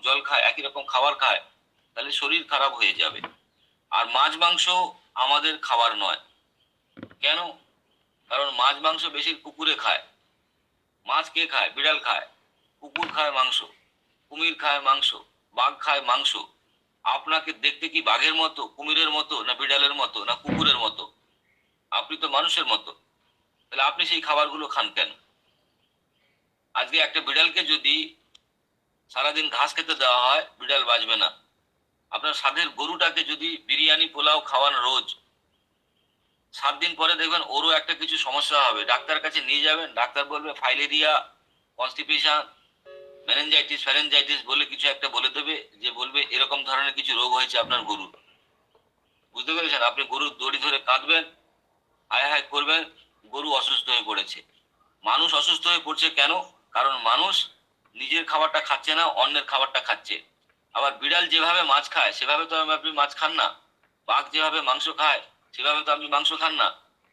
জল খায়, একই রকম খাবার খায়, তাহলে শরীর খারাপ হয়ে যাবে। আর মাছ মাংস আমাদের খাবার নয়। কেন? কারণ মাছ মাংস বেশি কুকুরে খায়। মাছ কে খায়? বিড়াল খায়। কুকুর খায় মাংস, কুমির খায় মাংস, বাঘ খায় মাংস। আপনাকে দেখতে কি বাঘের মতো, কুমিরের মতো, না বিড়ালের মতো, না কুকুরের মতো? আপনি তো মানুষের মতো। তাহলে আপনি সেই খাবারগুলো খান কেন? আজকে একটা বিড়ালকে যদি সারাদিন ঘাস খেতে দেওয়া হয়, বিড়াল বাঁচবে না। আপনার সাধের গরুটাকে যদি বিরিয়ানি পোলাও খাওয়ান রোজ, 7 দিন পরে দেখবেন ওরও একটা কিছু সমস্যা হবে। ডাক্তার কাছে নিয়ে যাবেন, ডাক্তার বলবে ফাইলেরিয়া, কনস্টিপেশন, মেনেঞ্জাইটিস ফ্যারেঞ্জাইটিস বলে কিছু একটা বলে দেবে, যে বলবে এরকম ধরনের কিছু রোগ হয়েছে আপনার গরুর। বুঝতে পেরেছেন? আপনি গরুর দড়ি ধরে কাঁদবেন, হায় হায় করবেন, গরু অসুস্থ হয়ে পড়েছে। মানুষ অসুস্থ হয়ে পড়ছে কেন? কারণ মানুষ নিজের খাবারটা খাচ্ছে না, অন্যের খাবারটা খাচ্ছে। আবার বিড়াল যেভাবে মাছ খায় সেভাবে তো আপনি মাছ খান না। বাঘ যেভাবে মাংস খায় সেভাবে তো আপনি মাংস খান না।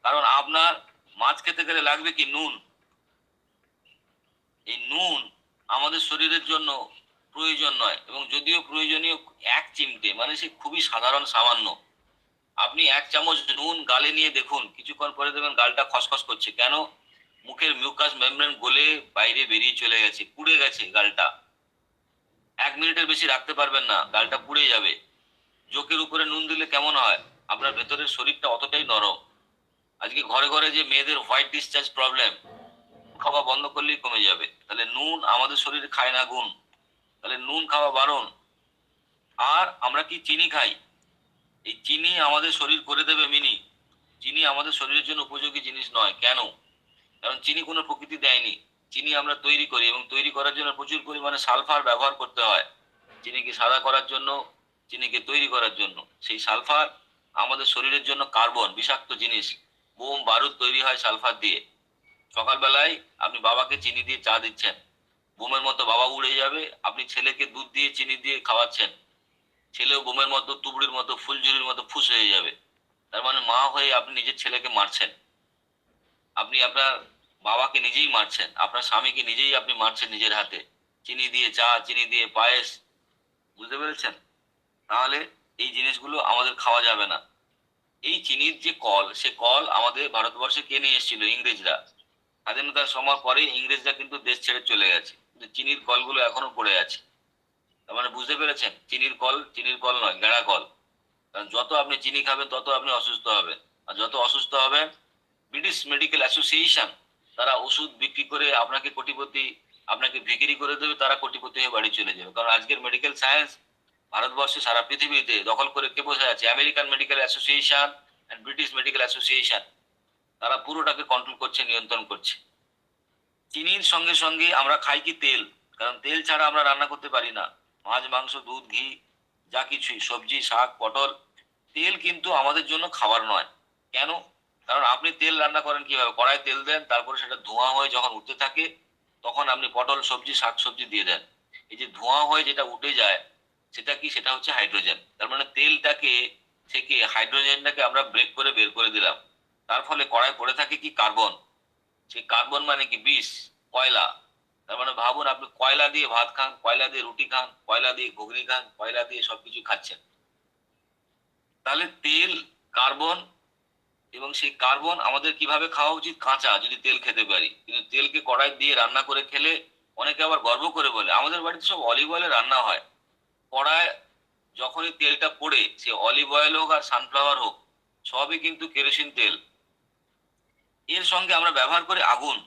কারণ আপনার মাছ খেতে গেলে লাগবে কি? নুন। এই নুন আমাদের শরীরের জন্য প্রয়োজন নয়, এবং যদিও প্রয়োজনীয় 1 চিমটে, মানে সে খুবই সাধারণ সামান্য। আপনি 1 চামচ নুন গালে নিয়ে দেখুন, কিছুক্ষণ পরে দেখবেন গালটা খসখস করছে। কেন? মুখের মিউকাস মেমব্রেন গলে বাইরে বেরিয়ে চলে গেছে, পুড়ে গেছে গালটা। 1 মিনিটের বেশি রাখতে পারবেন না, গালটা পুড়ে যাবে। জোকের উপরে নুন দিলে কেমন হয়? আপনার ভেতরের শরীরটা অতটাই নরম। আজকে ঘরে ঘরে যে মেয়েদের হোয়াইট ডিসচার্জ প্রবলেম, খাওয়া বন্ধ করলেই কমে যাবে। তাহলে নুন আমাদের শরীরে খায় না গুণ, তাহলে নুন খাওয়া বারণ। আর আমরা কি চিনি খাই? এই চিনি আমাদের শরীর করে দেবে মিনি। চিনি আমাদের শরীরের জন্য উপযোগী জিনিস নয়। কেন? কারণ চিনি কোনো প্রকৃতি দেয়নি। চিনি আমরা তৈরি করি, এবং তৈরি করার জন্য প্রচুর পরিমাণে সালফার ব্যবহার করতে হয়। চিনিকে সাদা করার জন্য, চিনিকে তৈরি করার জন্য। সেই সালফার আমাদের শরীরের জন্য কার্বন, বিষাক্ত জিনিস। বোম বারুদ তৈরি হয় সালফার দিয়ে। সকালবেলায় আপনি বাবাকে চিনি দিয়ে চা দিচ্ছেন, বোমের মতো বাবা উড়ে যাবে। আপনি ছেলেকে দুধ দিয়ে চিনি দিয়ে খাওয়াচ্ছেন, ছেলেও বোমের মতো, তুবড়ির মতো, ফুলঝুরির মতো ফুস হয়ে যাবে। তার মানে মা হয়ে আপনি নিজের ছেলেকে মারছেন। আপনি আপনার বাবাকে নিজেই মারছেন, আপনার স্বামীকে নিজেই আপনি মারছেন নিজের হাতে। চিনি দিয়ে চা, চিনি দিয়ে পায়েস। বুঝতে পেরেছেন? তাহলে এই জিনিসগুলো আমাদের খাওয়া যাবে না। এই চিনির যে কল, সে কল আমাদের ভারতবর্ষে কে নিয়ে এসেছিল? ইংরেজরা। স্বাধীনতার সময় পরে ইংরেজরা কিন্তু দেশ ছেড়ে চলে গেছে, কিন্তু চিনির কলগুলো এখনো পড়ে আছে। তার মানে বুঝতে পেরেছেন? চিনির কল চিনির কল নয়, গেঁড়া কল। কারণ যত আপনি চিনি খাবেন তত আপনি অসুস্থ হবেন। আর যত অসুস্থ হবেন, ব্রিটিশ মেডিকেল অ্যাসোসিয়েশন তারা ওষুধ বিক্রি করে আপনাকে কোটিপতি, আপনাকে ভিখিরি করে দেবে, তারা কোটিপতি হয়ে বাড়ি চলে যাবে। কারণ আজকের মেডিকেল সায়েন্স ভারতবর্ষে, সারা পৃথিবীতে দখল করে কে বসে আছে? American medical association and British medical association. তারা পুরোটাকে কন্ট্রোল করছে, নিয়ন্ত্রণ করছে। চিনির সঙ্গে সঙ্গে আমরা খাই কি? তেল। কারণ তেল ছাড়া আমরা রান্না করতে পারি না। মাছ মাংস দুধ ঘি যা কিছুই, সবজি শাক পটল, তেল কিন্তু আমাদের জন্য খাবার নয়। কেন? কারণ আপনি তেল রান্না করেন কিভাবে? কড়াই তেল দেন, তারপরে সেটা ধোঁয়া হয়ে যখন উঠতে থাকে, তখন আপনি পটল সবজি শাক সবজি দিয়ে দেন। এই যে ধোঁয়া হয়ে যেটা উঠে যায়, সেটা কি? সেটা হচ্ছে হাইড্রোজেন। তার মানে তেলটাকে থেকে হাইড্রোজেনটাকে আমরা ব্রেক করে বের করে দিলাম। তার ফলে কড়াই পড়ে থাকে কি? কার্বন। সেই কার্বন মানে কি? বিষ, কয়লা। তার মানে ভাবুন, আপনি কয়লা দিয়ে ভাত খান, কয়লা দিয়ে রুটি খান, কয়লা দিয়ে ঘুগনি খান, কয়লা দিয়ে সবকিছু খাচ্ছেন। তাহলে তেল, কার্বন, এবং সেই কার্বন আমাদের কিভাবে খাওয়া উচিত? কাঁচা, যদি তেল খেতে পারি। কিন্তু তেলকে কড়াই দিয়ে রান্না করে খেলে, অনেকে আবার গর্ব করে বলে আমাদের বাড়িতে সব অলিভ অয়েলে রান্না হয়। কড়ায় যখনই তেলটা পড়ে, সে অলিভ অয়েল হোক আর সানফ্লাওয়ার হোক, সবই কিন্তু কেরোসিন তেল। এর সঙ্গে আমরা ব্যবহার করি আগুন।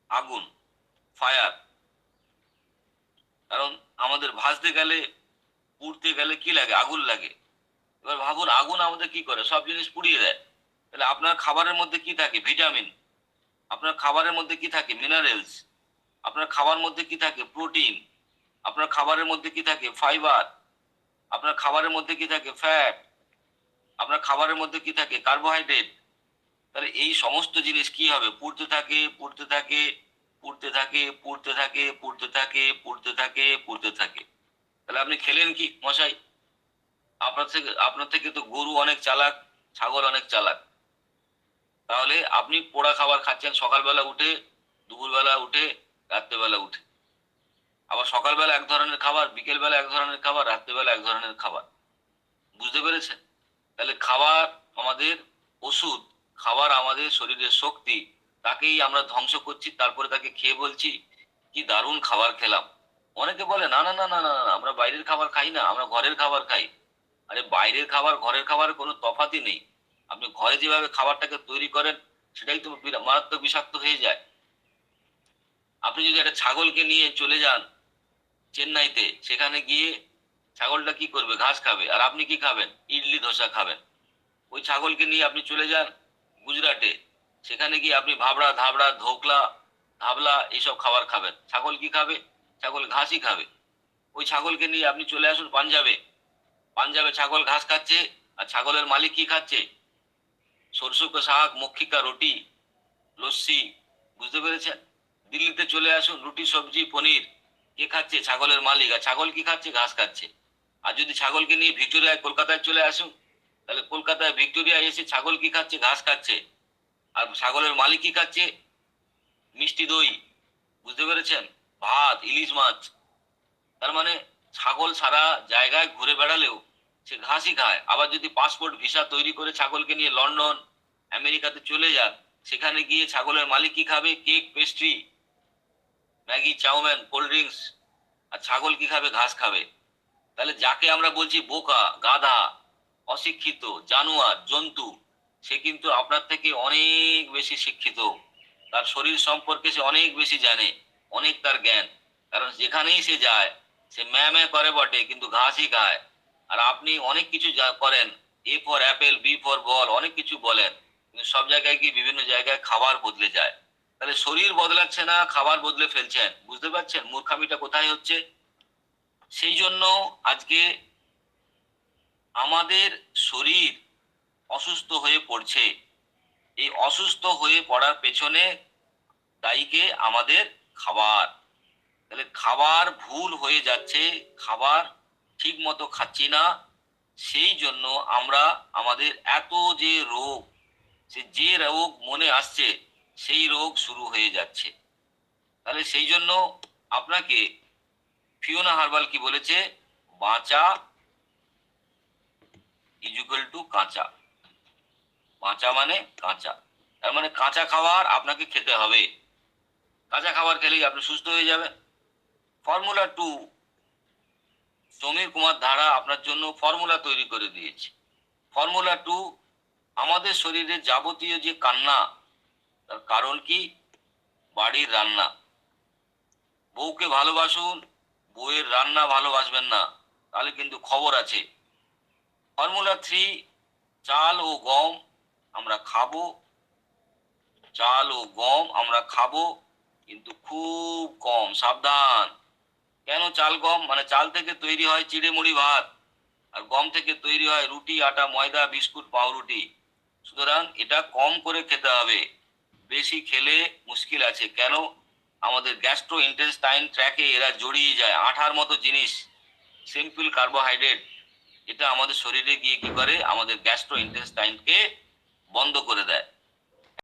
আগুন, ফায়ার। কারণ আমাদের ভাজতে গেলে, পুড়তে গেলে কি লাগে? আগুন লাগে। এবার ভাবুন, আগুন আমাদের কি করে? সব জিনিস পুড়িয়ে দেয়। তাহলে আপনার খাবারের মধ্যে কি থাকে? ভিটামিন। আপনার খাবারের মধ্যে কি থাকে? মিনারেলস। আপনার খাবার মধ্যে কি থাকে? প্রোটিন। আপনার খাবারের মধ্যে কি থাকে? ফাইবার। আপনার খাবারের মধ্যে কি থাকে? ফ্যাট। আপনার খাবারের মধ্যে কি থাকে? কার্বোহাইড্রেট। তাহলে এই সমস্ত জিনিস কি হবে? পুড়তে থাকে, পুড়তে থাকে, পুড়তে থাকে, পুড়তে থাকে, পুড়তে থাকে, পুড়তে থাকে, পুড়তে থাকে। তাহলে আপনি খেলেন কি মশাই? আপনার থেকে তো গরু অনেক চালাক, ছাগল অনেক চালাক। তাহলে আপনি পোড়া খাবার খাচ্ছেন, সকালবেলা উঠে, দুপুরবেলা উঠে, রাত্রেবেলা উঠে। আবার সকালবেলা এক ধরনের খাবার, বিকেলবেলা এক ধরনের খাবার, রাত্রেবেলা এক ধরনের খাবার। বুঝতে পেরেছেন? তাহলে খাবার আমাদের ওষুধ, খাবার আমাদের শরীরের শক্তি, তাকেই আমরা ধ্বংস করছি, তারপরে তাকে খেয়ে বলছি কি দারুণ খাবার খেলাম। অনেকে বলে না না না না না না, আমরা বাইরের খাবার খাই না, আমরা ঘরের খাবার খাই। আরে বাইরের খাবার ঘরের খাবারের কোনো তফাতই নেই। আপনি ঘরে যেভাবে খাবারটাকে তৈরি করেন সেটাই তো মারাত্মক বিষাক্ত হয়ে যায়। আপনি যদি একটা ছাগলকে নিয়ে চলে যান চেন্নাইতে, সেখানে গিয়ে ছাগলটা কি করবে? ঘাস খাবে। আর আপনি কি খাবেন? ইডলি ধোসা খাবেন। ওই ছাগলকে নিয়ে আপনি চলে যান গুজরাটে, সেখানে গিয়ে আপনি ভাবড়া ধাবড়া ধোকলা ধাবলা এইসব খাবার খাবেন। ছাগল কি খাবে? ছাগল ঘাসই খাবে। ওই ছাগলকে নিয়ে আপনি চলে আসুন পাঞ্জাবে, পাঞ্জাবে ছাগল ঘাস খাচ্ছে, আর ছাগলের মালিক কি খাচ্ছে? সরষে কা শাক, মক্কি কা রুটি, লস্যি। বুঝতে পেরেছেন? দিল্লিতে চলে আসুন, রুটি সবজি পনির, কে খাচ্ছে? ছাগলের মালিক। আর ছাগল কি খাচ্ছে? ঘাস খাচ্ছে। আর যদি ছাগলকে নিয়ে ভিক্টোরিয়ায় কলকাতায় চলে আসুন, তাহলে কলকাতায় ভিক্টোরিয়ায় এসে ছাগল কি খাচ্ছে? ঘাস খাচ্ছে। আর ছাগলের মালিক কি খাচ্ছে? মিষ্টি দই। বুঝতে পেরেছেন? ভাত, ইলিশ মাছ। তার মানে ছাগল সারা জায়গায় ঘুরে বেড়ালেও সে ঘাসই খায়। আবার যদি পাসপোর্ট ভিসা তৈরি করে ছাগলকে নিয়ে লন্ডন আমেরিকাতে চলে যান, সেখানে গিয়ে ছাগলের মালিক কি খাবে? Cake, pastry, Maggi, chow mein, cold drinks. আর ছাগল কি খাবে? ঘাস খাবে। তাহলে যাকে আমরা বলছি বোকা, গাধা, অশিক্ষিত, জানোয়ার, জন্তু, সে কিন্তু আপনার থেকে অনেক বেশি শিক্ষিত। তার শরীর সম্পর্কে সে অনেক বেশি জানে, অনেক তার জ্ঞান। কারণ যেখানেই সে যায়, সে ম্যাঁ ম্যাঁ করে বটে, কিন্তু ঘাসই খায়। আর আপনি অনেক কিছু যা করেন, A for apple, B for ball, অনেক কিছু বলেন, কিন্তু সব জায়গায় গিয়ে বিভিন্ন জায়গায় খাবার বদলে যায়। তাহলে শরীর বদলাচ্ছে না, খাবার বদলে ফেলছেন। বুঝতে পারছেন মূর্খামিটা কোথায় হচ্ছে? সেই জন্য আজকে আমাদের শরীর অসুস্থ হয়ে পড়ছে। এই অসুস্থ হয়ে পড়ার পেছনে দায়ীকে আমাদের খাবার। তাহলে খাবার ভুল হয়ে যাচ্ছে, খাবার ঠিক মতো খাচ্ছি না। সেই জন্য আমরা আমাদের এত যে রোগ, সে যে রোগ মনে আসছে সেই রোগ শুরু হয়ে যাচ্ছে। তাহলে সেই জন্য আপনাকে ফিওনা হার্বাল কি বলেছে? বাঁচা ইজুকাল টু কাঁচা। বাঁচা মানে কাঁচা। তার মানে কাঁচা খাবার আপনাকে খেতে হবে। কাঁচা খাবার খেলেই আপনি সুস্থ হয়ে যাবেন। ফর্মুলা 2, সমীর কুমার ধারা আপনার জন্য ফর্মুলা তৈরি করে দিয়েছে। ফর্মুলা 2, আমাদের শরীরে যাবতীয় যে কান্না, তার কারণ কি? বাড়ির রান্না। বউকে ভালোবাসুন, বউয়ের রান্না ভালোবাসবেন না, তাহলে কিন্তু খবর আছে। ফর্মুলা 3, চাল ও গম আমরা খাবো, চাল ও গম আমরা খাবো, কিন্তু খুব কম। সাবধান। কেন চাল গম? মানে চাল থেকে তৈরি হয় চিড়ে মুড়ি ভাত, আর গম থেকে তৈরি হয় রুটি, আটা, ময়দা, বিস্কুট, পাউরুটি। সুতরাং এটা কম করে খেতে হবে। বেশি খেলে মুশকিল আছে। কেন? আমাদের গ্যাস্ট্রো ইন্টেস্টাইন ট্র্যাকে এরা জড়িয়ে যায়। আঠার মতো জিনিস, সিম্পল কার্বোহাইড্রেট, এটা আমাদের শরীরে গিয়ে কি করে? আমাদের গ্যাস্ট্রো ইন্টেস্টাইনকে বন্ধ করে দেয়।